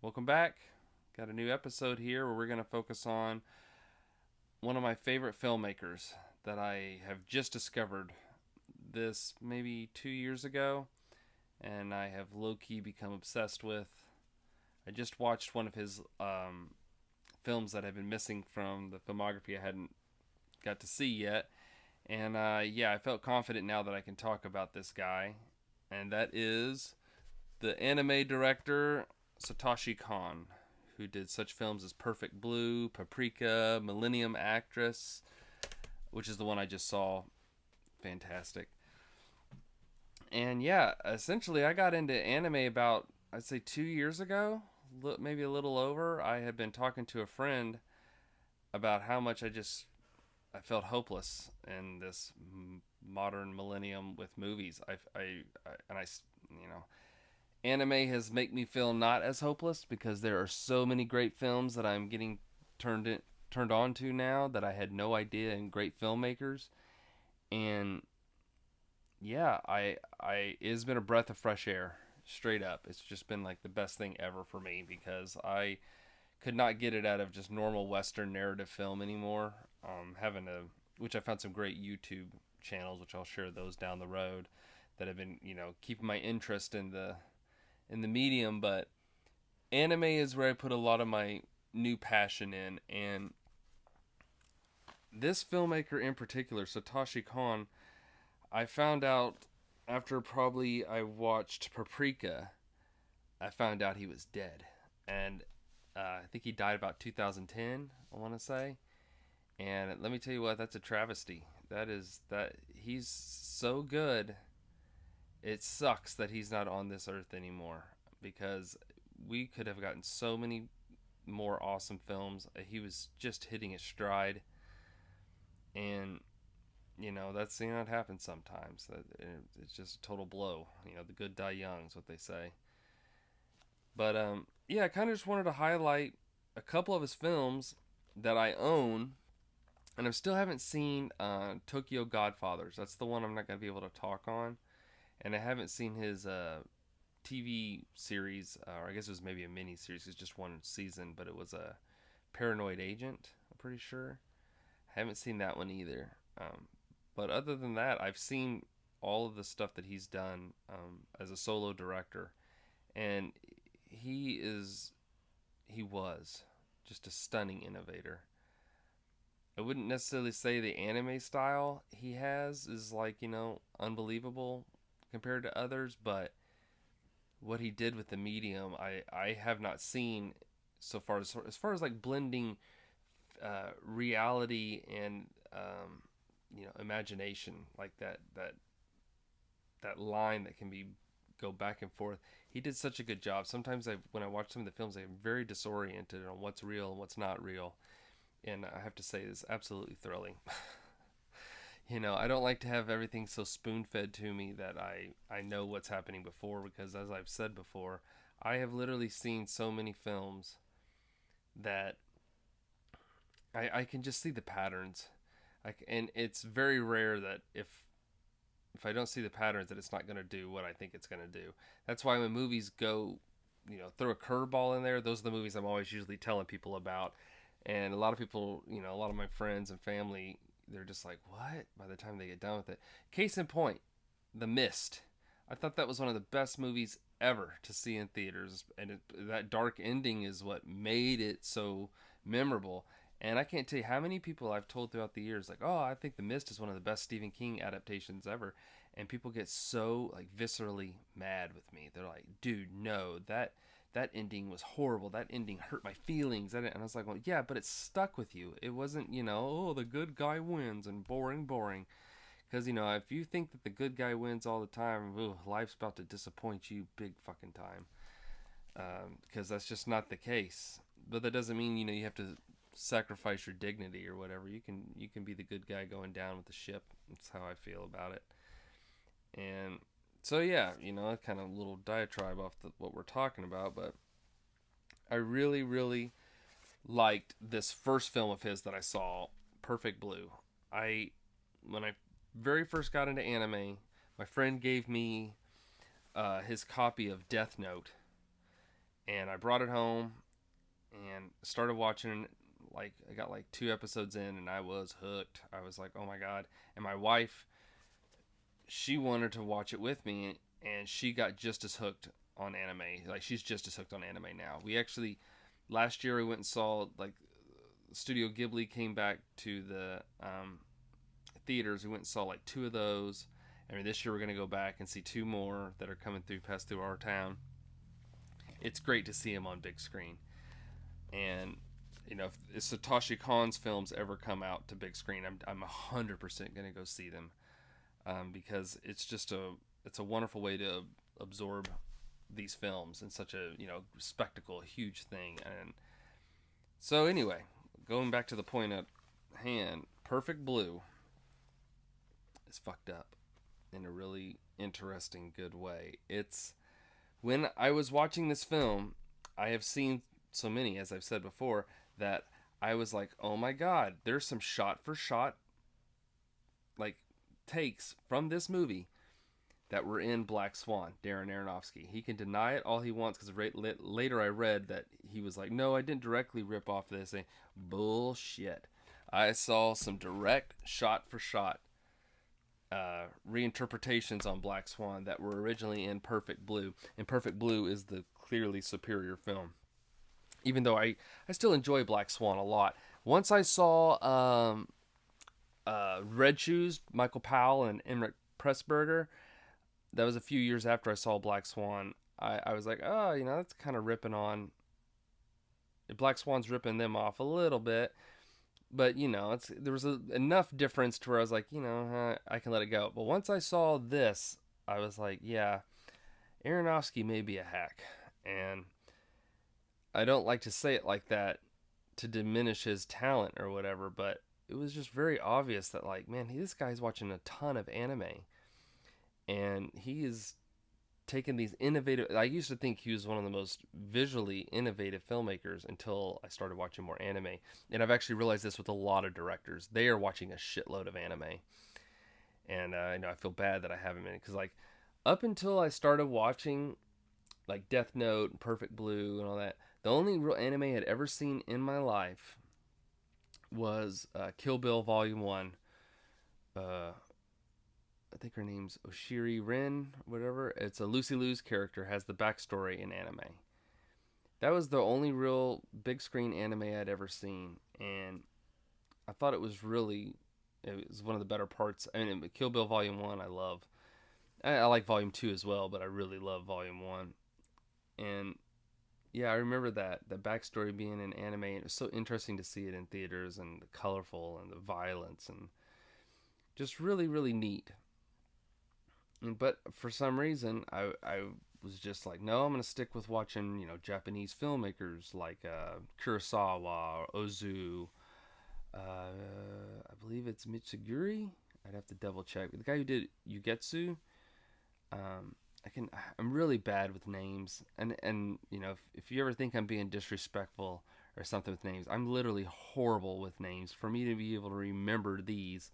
Welcome back. Got a new episode here where we're going to focus on one of my favorite filmmakers that I have just discovered this maybe 2 years ago, and I have low key become obsessed with. I just watched one of his films that I've been missing from the filmography I hadn't got to see yet. And yeah, I felt confident now that I can talk about this guy, and that is the anime director Satoshi Kon, who did such films as Perfect Blue, Paprika, Millennium Actress, which is the one I just saw. Fantastic. And yeah, essentially, I got into anime about, I'd say, 2 years ago, maybe a little over. I had been talking to a friend about how much I felt hopeless in this modern millennium with movies. You know, anime has made me feel not as hopeless because there are so many great films that I'm getting turned on to now that I had no idea, and great filmmakers. And yeah, I it has been a breath of fresh air, straight up. It's just been like the best thing ever for me because I could not get it out of just normal Western narrative film anymore. Having to, which I found some great YouTube channels, which I'll share those down the road, that have been keeping my interest in the medium. But anime is where I put a lot of my new passion in, and this filmmaker in particular, Satoshi Kon, I found out after probably I watched Paprika. I found out he was dead, and I think he died about 2010. I want to say, and let me tell you what, that's a travesty. That he's so good. It sucks that he's not on this earth anymore because we could have gotten so many more awesome films. He was just hitting his stride, and that's it happens sometimes. It's just a total blow. The good die young is what they say. But yeah, I kind of just wanted to highlight a couple of his films that I own, and I still haven't seen Tokyo Godfathers. That's the one I'm not gonna be able to talk on, and I haven't seen his TV series, or I guess it was maybe a mini series. It's just one season, but it was a Paranoid Agent. I'm pretty sure. I haven't seen that one either. But other than that, I've seen all of the stuff that he's done as a solo director, and he was just a stunning innovator. I wouldn't necessarily say the anime style he has is like, unbelievable compared to others, but what he did with the medium, I have not seen so far as like blending reality and imagination, like that line that can be go back and forth. He did such a good job. Sometimes when I watch some of the films, I'm very disoriented on what's real and what's not real, and I have to say it's absolutely thrilling. I don't like to have everything so spoon fed to me that I know what's happening before, because as I've said before, I have literally seen so many films that I can just see the patterns. And it's very rare that if I don't see the patterns, that it's not going to do what I think it's going to do. That's why when movies go, throw a curveball in there, those are the movies I'm always usually telling people about. And a lot of people, a lot of my friends and family, they're just like, what? By the time they get done with it. Case in point, The Mist. I thought that was one of the best movies ever to see in theaters. And that dark ending is what made it so memorable. And I can't tell you how many people I've told throughout the years, like, oh, I think The Mist is one of the best Stephen King adaptations ever. And people get so, like, viscerally mad with me. They're like, dude, no, that ending was horrible. That ending hurt my feelings. And I was like, well, yeah, but it stuck with you. It wasn't, oh, the good guy wins and boring, boring. Because, if you think that the good guy wins all the time, ooh, life's about to disappoint you big fucking time. Because that's just not the case. But that doesn't mean, you have to sacrifice your dignity or whatever. You can be the good guy going down with the ship. That's how I feel about it. And so yeah, kind of a little diatribe off what we're talking about, but I really, really liked this first film of his that I saw, Perfect Blue. When I very first got into anime, my friend gave me his copy of Death Note, and I brought it home and started watching. Like I got like 2 episodes in, and I was hooked. I was like, oh my god! And my wife, she wanted to watch it with me, and she got just as hooked on anime. Like she's just as hooked on anime now. We actually last year we went and saw like Studio Ghibli came back to the theaters. We went and saw like two of those. I mean, this year we're gonna go back and see two more that are coming through, pass through our town. It's great to see them on big screen. And if Satoshi Kon's films ever come out to big screen, I'm 100% gonna go see them, because it's a wonderful way to absorb these films in such a spectacle, a huge thing. And so anyway, going back to the point at hand, Perfect Blue is fucked up in a really interesting, good way. It's when I was watching this film, I have seen so many, as I've said before, that I was like, oh my god, there's some shot for shot like takes from this movie that were in Black Swan. Darren Aronofsky. He can deny it all he wants because later I read that he was like, no, I didn't directly rip off this. And bullshit. I saw some direct shot for shot reinterpretations on Black Swan that were originally in Perfect Blue, and Perfect Blue is the clearly superior film. Even though I still enjoy Black Swan a lot. Once I saw Red Shoes, Michael Powell and Emmerich Pressburger, that was a few years after I saw Black Swan. I was like, oh, that's kind of ripping on. Black Swan's ripping them off a little bit, but there was enough difference to where I was like, I can let it go. But once I saw this, I was like, yeah, Aronofsky may be a hack, and I don't like to say it like that to diminish his talent or whatever, but it was just very obvious that like, man, this guy's watching a ton of anime, and he is taking these innovative. I used to think he was one of the most visually innovative filmmakers until I started watching more anime, and I've actually realized this with a lot of directors. They are watching a shitload of anime, and I feel bad that I haven't been, because like up until I started watching like Death Note and Perfect Blue and all that, the only real anime I had ever seen in my life was Kill Bill Volume 1. I think her name's Oshiri Rin, whatever. It's a Lucy Liu's character, has the backstory in anime. That was the only real big screen anime I'd ever seen, and I thought it was one of the better parts. I mean, Kill Bill Volume 1 I love. I like Volume 2 as well, but I really love Volume 1. And yeah, I remember that the backstory being in anime, and it was so interesting to see it in theaters, and the colorful and the violence, and just really, really neat. But for some reason, I was just like, no, I'm gonna stick with watching Japanese filmmakers like Kurosawa or Ozu. I believe it's Mitsuguri. I'd have to double check. The guy who did Yugetsu. Um, I'm really bad with names, and if you ever think I'm being disrespectful or something with names, I'm literally horrible with names. For me to be able to remember these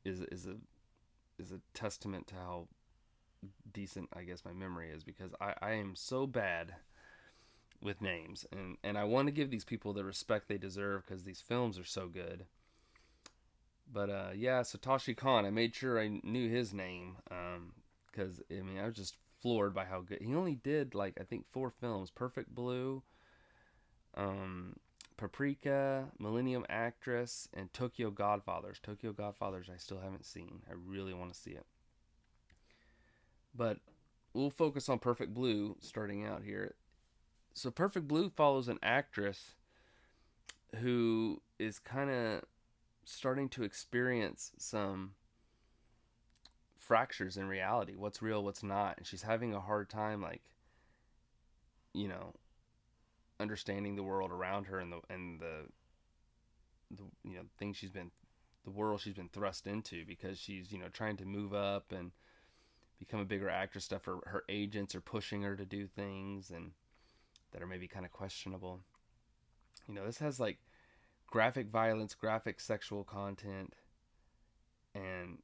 is a testament to how decent I guess my memory is, because I am so bad with names, and I want to give these people the respect they deserve because these films are so good. But yeah, Satoshi Kon, I made sure I knew his name, because I mean I was just floored by how good he only did. Like I think 4 films: Perfect Blue, Paprika, Millennium Actress, and Tokyo Godfathers. Tokyo Godfathers I still haven't seen. I really want to see it. But we'll focus on Perfect Blue starting out here. So Perfect Blue follows an actress who is kind of starting to experience some fractures in reality. What's real, what's not. And she's having a hard time, like, you know, understanding the world around her, and the things the world she's been thrust into, because she's trying to move up and become a bigger actress. Stuff her agents are pushing her to do things and that are maybe kind of questionable. This has like graphic violence, graphic sexual content, and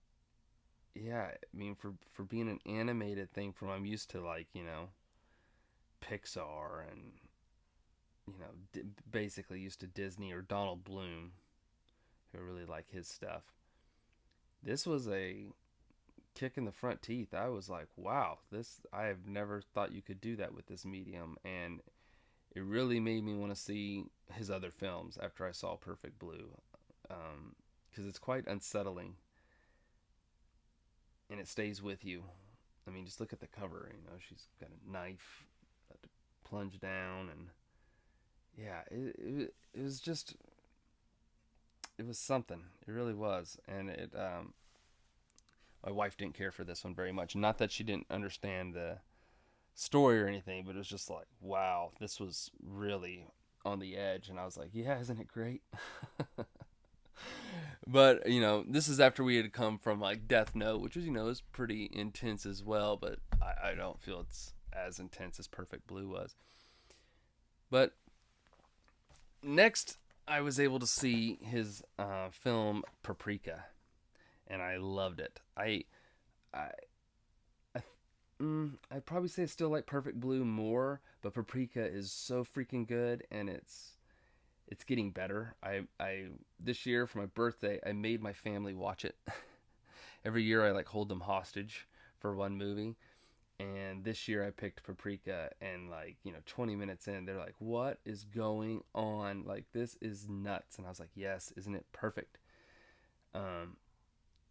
yeah, I mean for being an animated thing, from I'm used to like Pixar and basically used to Disney or Donald Bloom, who I really like his stuff. This was a kick in the front teeth. I was like, wow, this I have never thought you could do that with this medium, and it really made me want to see his other films after I saw Perfect Blue, because it's quite unsettling, and it stays with you. I mean, just look at the cover. She's got a knife to plunge down, and yeah, it was just it was something. It really was, and it my wife didn't care for this one very much. Not that she didn't understand the story or anything, but it was just like, wow, this was really on the edge. And I was like, yeah, isn't it great? But this is after we had come from like Death Note, which was is pretty intense as well, but I don't feel it's as intense as Perfect Blue was. But next, I was able to see his film Paprika, and I loved it. I I'd probably say I still like Perfect Blue more, but Paprika is so freaking good, and it's getting better. I this year for my birthday, I made my family watch it. Every year I like hold them hostage for one movie, and this year I picked Paprika, and 20 minutes in, they're like, "What is going on? Like, this is nuts." And I was like, "Yes, isn't it perfect?"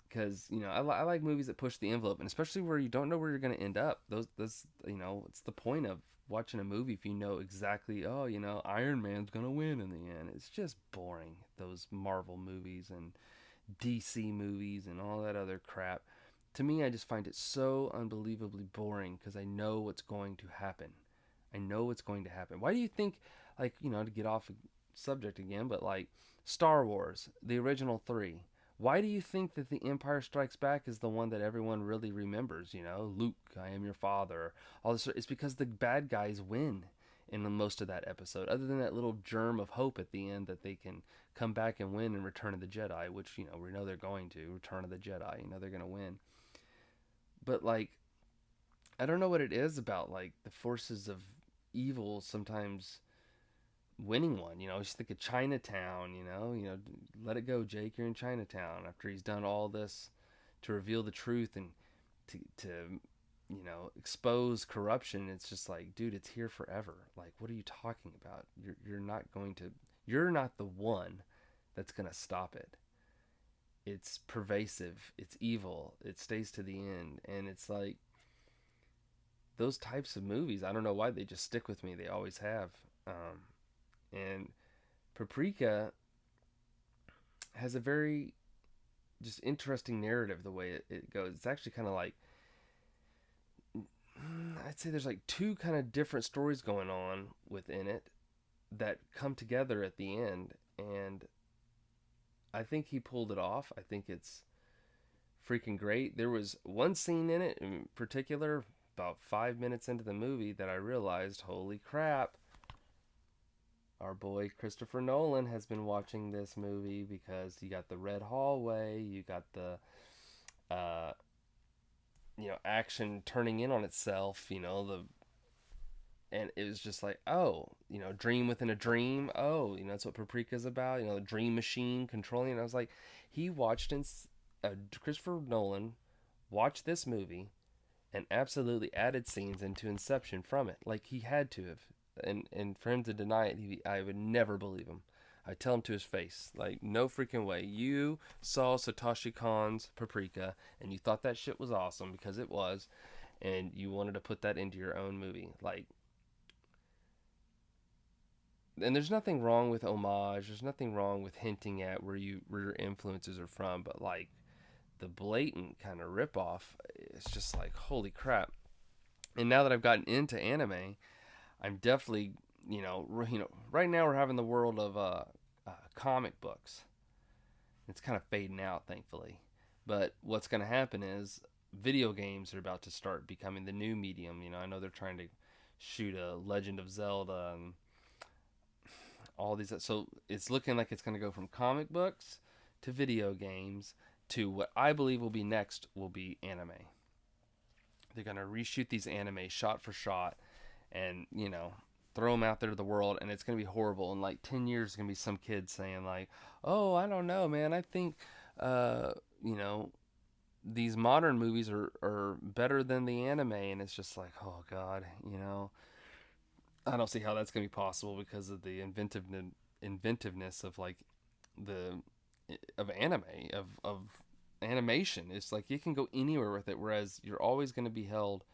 Because I like movies that push the envelope, and especially where you don't know where you're going to end up. Those it's the point of watching a movie if you know exactly, oh, Iron Man's going to win in the end. It's just boring, those Marvel movies and DC movies and all that other crap. To me, I just find it so unbelievably boring because I know what's going to happen. I know what's going to happen. Why do you think, to get off subject again, but like Star Wars, the original three, why do you think that The Empire Strikes Back is the one that everyone really remembers? Luke, I am your father. All this. It's because the bad guys win in most of that episode. Other than that little germ of hope at the end that they can come back and win in Return of the Jedi, which we know they're going to. Return of the Jedi, they're going to win. But I don't know what it is about the forces of evil sometimes winning one. Just think of Chinatown. Let it go, Jake. You're in Chinatown after he's done all this to reveal the truth and to expose corruption. It's just like, dude, it's here forever. Like, what are you talking about? You're not going to. You're not the one that's gonna stop it. It's pervasive. It's evil. It stays to the end, and it's like those types of movies. I don't know why they just stick with me. They always have. And Paprika has a very just interesting narrative the way it goes. It's actually kind of like, I'd say there's two kind of different stories going on within it that come together at the end, and I think he pulled it off. I think it's freaking great. There was one scene in it in particular, about 5 minutes into the movie, that I realized, holy crap, our boy Christopher Nolan has been watching this movie, because you got the red hallway, you got the action turning in on itself, and it was just like, oh, dream within a dream. Oh, that's what Paprika's about. The dream machine controlling. And I was like, he watched Christopher Nolan watched this movie and absolutely added scenes into Inception from it. Like, he had to have. And for him to deny it, I would never believe him. I tell him to his face, like, no freaking way. You saw Satoshi Kon's Paprika, and you thought that shit was awesome, because it was, and you wanted to put that into your own movie. And there's nothing wrong with homage. There's nothing wrong with hinting at where your influences are from, but the blatant kind of ripoff, it's just like, holy crap. And now that I've gotten into anime, I'm definitely, right now we're having the world of comic books. It's kind of fading out, thankfully. But what's going to happen is video games are about to start becoming the new medium. I know they're trying to shoot a Legend of Zelda and all these. So it's looking like it's going to go from comic books to video games to what I believe will be next will be anime. They're going to reshoot these anime shot for shot, and throw them out there to the world, and it's gonna be horrible. In like 10 years, it's gonna be some kid saying like, "Oh, I don't know, man. I think, uh, you know, these modern movies are better than the anime," and it's just like, oh god, I don't see how that's gonna be possible because of the inventiveness of like the of anime of animation. It's like you can go anywhere with it, whereas you're always going to be held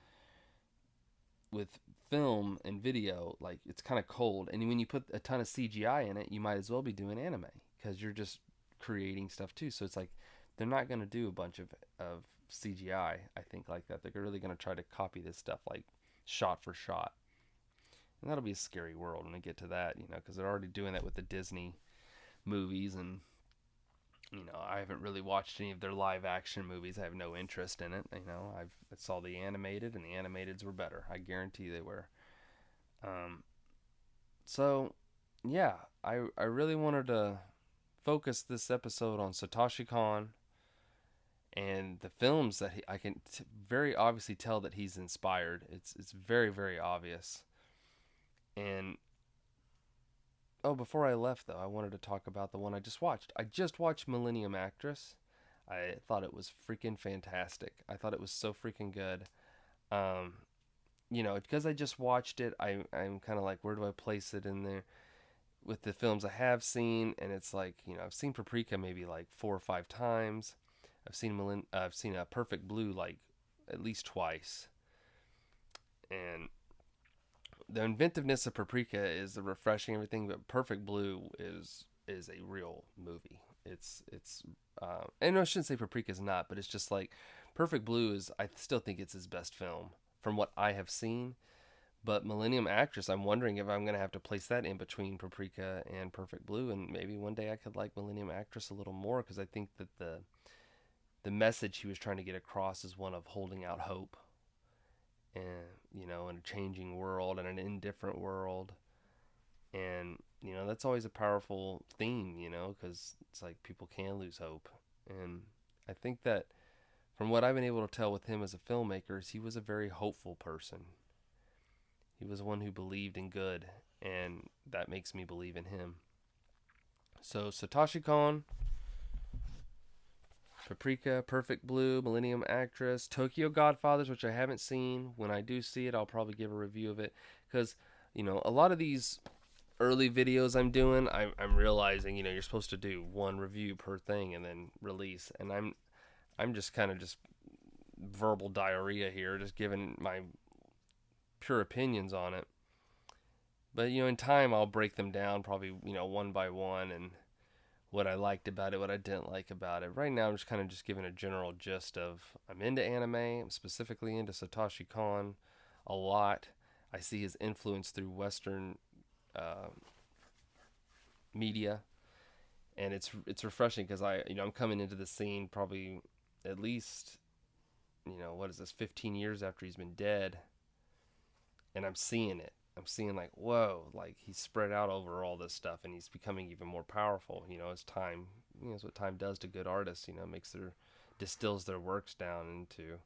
with film and video, like it's kind of cold. And when you put a ton of CGI in it, you might as well be doing anime because you're just creating stuff too. So it's like they're not going to do a bunch of CGI. I think like that. They're really going to try to copy this stuff like shot for shot. And that'll be a scary world when we get to that, because they're already doing that with the Disney movies. And I haven't really watched any of their live action movies. I have no interest in it. I saw the animated, and the animateds were better. I guarantee they were. Um, so yeah, I really wanted to focus this episode on Satoshi Kon and the films that I can very obviously tell that he's inspired. It's very very obvious. And oh, before I left though, I wanted to talk about the one I just watched. I just watched Millennium Actress. I thought it was freaking fantastic. I thought it was so freaking good. Um, because I just watched it, I'm kind of like, where do I place it in there with the films I have seen? And it's like, I've seen Paprika maybe like 4 or 5 times. I've seen a Perfect Blue like at least twice. And the inventiveness of Paprika is refreshing everything, but Perfect Blue is a real movie. And I shouldn't say Paprika is not, but it's just like Perfect Blue is. I still think it's his best film from what I have seen. But Millennium Actress, I'm wondering if I'm gonna have to place that in between Paprika and Perfect Blue, and maybe one day I could like Millennium Actress a little more because I think that the message he was trying to get across is one of holding out hope, and in a changing world and an indifferent world. And that's always a powerful theme, because it's like people can lose hope. And I think that from what I've been able to tell with him as a filmmaker is he was a very hopeful person. He was one who believed in good, and that makes me believe in him. So Satoshi Kon, Paprika, Perfect Blue, Millennium Actress, Tokyo Godfathers, which I haven't seen. When I do see it, I'll probably give a review of it because a lot of these early videos I'm doing, I'm realizing you're supposed to do one review per thing and then release, and I'm just kind of just verbal diarrhea here, just giving my pure opinions on it. But in time I'll break them down probably one by one and what I liked about it, what I didn't like about it. Right now I'm just kind of just giving a general gist of I'm into anime. I'm specifically into Satoshi Kon a lot. I see his influence through Western uh, media, and it's refreshing because I'm coming into the scene probably at least what is this 15 years after he's been dead, and I'm seeing it. I'm seeing like whoa, like he's spread out over all this stuff, and he's becoming even more powerful. As time, it's what time does to good artists. Makes their distills their works down into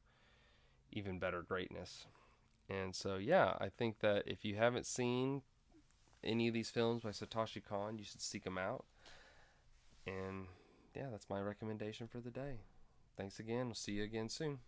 even better greatness. And so yeah, I think that if you haven't seen any of these films by Satoshi Kon, you should seek them out. And yeah, that's my recommendation for the day. Thanks again. We'll see you again soon.